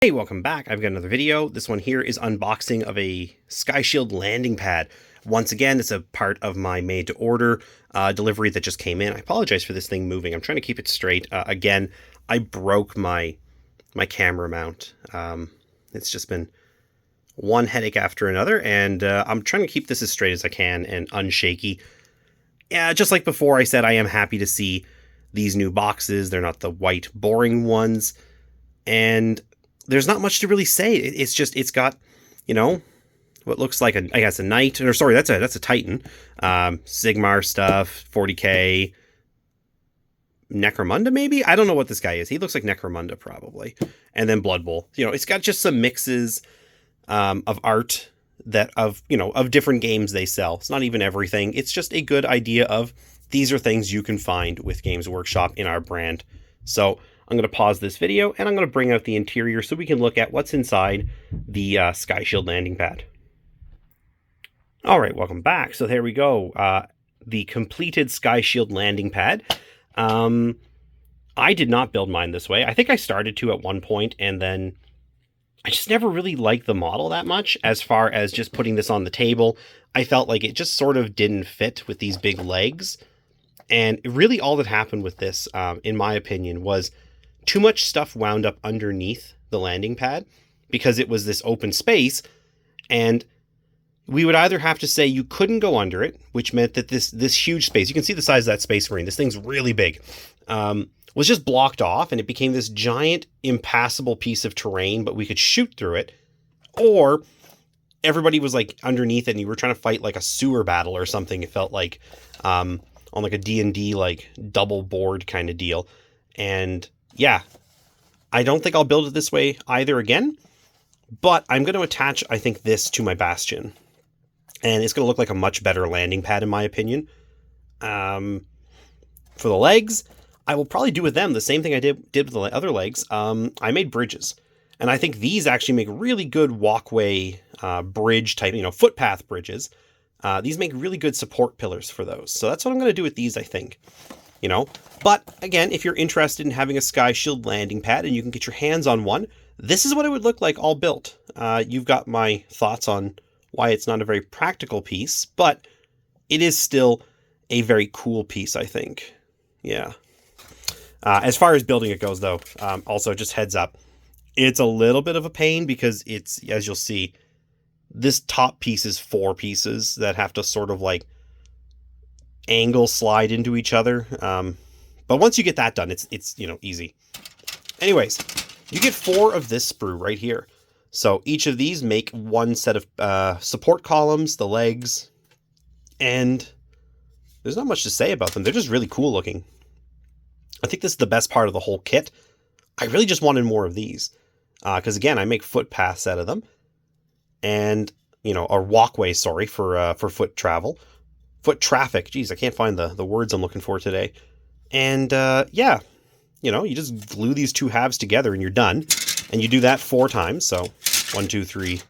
Hey, welcome back. I've got another video. This one here is unboxing of a Skyshield landing pad. Once again, it's a part of my made-to-order delivery that just came in. I apologize for this thing moving. I'm trying to keep it straight. Again, I broke my camera mount. It's just been one headache after another, and I'm trying to keep this as straight as I can and unshaky. Yeah, just like before, I said I am happy to see these new boxes. They're not the white, boring ones. And there's not much to really say. It's just, it's got, you know, what looks like I guess a knight, or sorry, that's a Titan. Sigmar stuff, 40k, Necromunda maybe? I don't know what this guy is. He looks like Necromunda probably. And then Blood Bowl. You know, it's got just some mixes of art that of different games they sell. It's not even everything. It's just a good idea of these are things you can find with Games Workshop in our brand. So I'm going to pause this video and I'm going to bring out the interior so we can look at what's inside the Skyshield landing pad. All right, welcome back. So there we go. The completed Skyshield landing pad. I did not build mine this way. I think I started to at one point, and then I just never really liked the model that much as far as just putting this on the table. I felt like it just sort of didn't fit with these big legs. And really all that happened with this, in my opinion, was too much stuff wound up underneath the landing pad because it was this open space, and we would either have to say you couldn't go under it, which meant that this huge space, you can see the size of that Space Marine, this thing's really big, was just blocked off, and it became this giant impassable piece of terrain, but we could shoot through it, or everybody was like underneath it and you were trying to fight like a sewer battle or something. It felt like on like a D&D like double board kind of deal. And yeah, I don't think I'll build it this way either again, but I'm going to attach, I think, this to my Bastion. And it's going to look like a much better landing pad, in my opinion. For the legs, I will probably do with them the same thing I did with the other legs. I made bridges. And I think these actually make really good walkway bridge type, footpath bridges. These make really good support pillars for those. So that's what I'm going to do with these, I think. But again, if you're interested in having a Skyshield landing pad and you can get your hands on one, this is what it would look like all built. You've got my thoughts on why it's not a very practical piece, but it is still a very cool piece, I think. Yeah. As far as building it goes, though, also just heads up, it's a little bit of a pain because it's, as you'll see, this top piece is 4 pieces that have to sort of like angle slide into each other. But once you get that done, it's easy. Anyways, you get 4 of this sprue right here. So each of these make one set of support columns, the legs, and there's not much to say about them. They're just really cool looking. I think this is the best part of the whole kit. I really just wanted more of these because again, I make footpaths out of them, and or walkway, sorry, for foot travel. Foot traffic. Geez, I can't find the words I'm looking for today. And yeah, you just glue these 2 halves together and you're done. And you do that 4 times. So 1, 2, 3,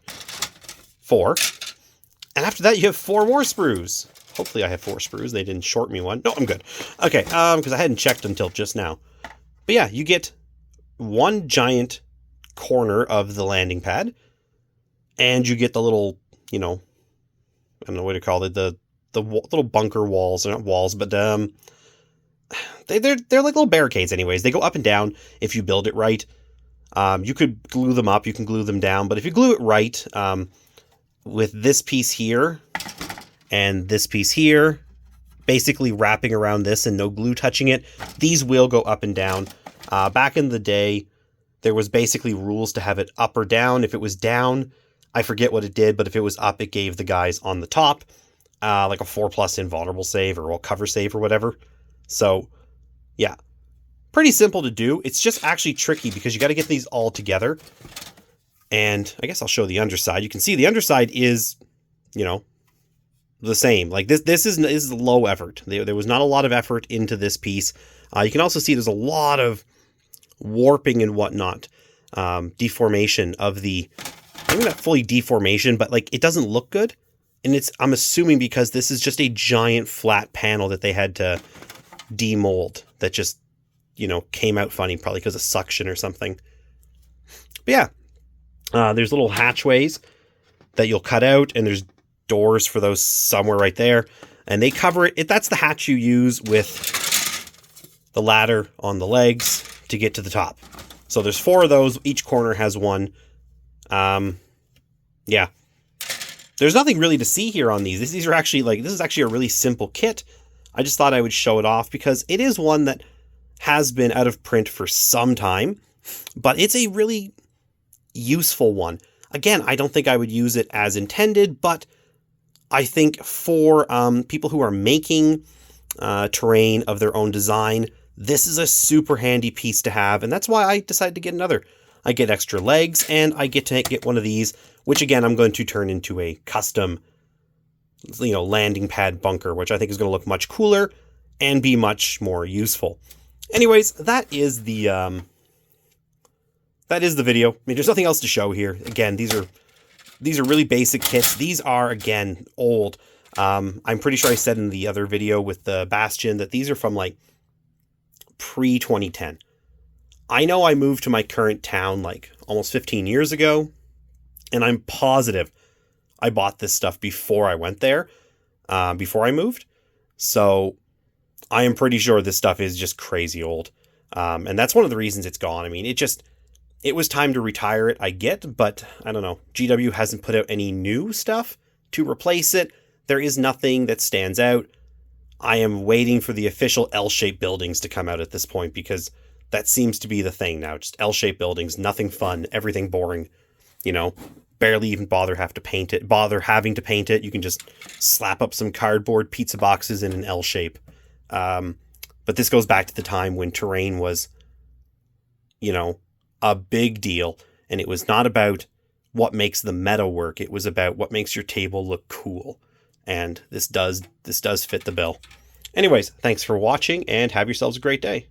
4. And after that, you have 4 more sprues. Hopefully I have 4 sprues. They didn't short me one. No, I'm good. Okay, because I hadn't checked until just now. But yeah, you get one giant corner of the landing pad. And you get the little, I don't know what to call it, the little bunker walls. They're not walls, but they're like little barricades anyways. They go up and down if you build it right. You could glue them up, you can glue them down, but if you glue it right, with this piece here and this piece here, basically wrapping around this and no glue touching it, these will go up and down. Back in the day, there was basically rules to have it up or down. If it was down, I forget what it did, but if it was up, it gave the guys on the top like a 4+ invulnerable save or cover save or whatever. So yeah, pretty simple to do. It's just actually tricky because you got to get these all together. And I guess I'll show the underside. You can see the underside is, the same. Like this is low effort. There was not a lot of effort into this piece. You can also see there's a lot of warping and whatnot, deformation of the, maybe not fully deformation, but like it doesn't look good. And I'm assuming because this is just a giant flat panel that they had to demold that just, came out funny, probably because of suction or something. But yeah, There's little hatchways that you'll cut out, and there's doors for those somewhere right there. And they cover it. That's the hatch you use with the ladder on the legs to get to the top. So there's 4 of those. Each corner has one. Yeah. There's nothing really to see here on these. These are actually this is actually a really simple kit. I just thought I would show it off because it is one that has been out of print for some time, but it's a really useful one. Again, I don't think I would use it as intended, but I think for people who are making terrain of their own design, this is a super handy piece to have, and that's why I decided to get another. I get extra legs, and I get to get one of these, which again, I'm going to turn into a custom, landing pad bunker, which I think is going to look much cooler and be much more useful. Anyways, that is the video. I mean, there's nothing else to show here. Again, these are really basic kits. These are, again, old. I'm pretty sure I said in the other video with the Bastion that these are from pre-2010. I know I moved to my current town almost 15 years ago, and I'm positive I bought this stuff before I went there, before I moved. So I am pretty sure this stuff is just crazy old. And that's one of the reasons it's gone. I mean, it was time to retire it, I get, but I don't know. GW hasn't put out any new stuff to replace it. There is nothing that stands out. I am waiting for the official L-shaped buildings to come out at this point, because that seems to be the thing now. Just L-shaped buildings, nothing fun, everything boring. Barely even bother having to paint it. You can just slap up some cardboard pizza boxes in an L shape. But this goes back to the time when terrain was, a big deal, and it was not about what makes the meta work. It was about what makes your table look cool. And this does fit the bill. Anyways, thanks for watching, and have yourselves a great day.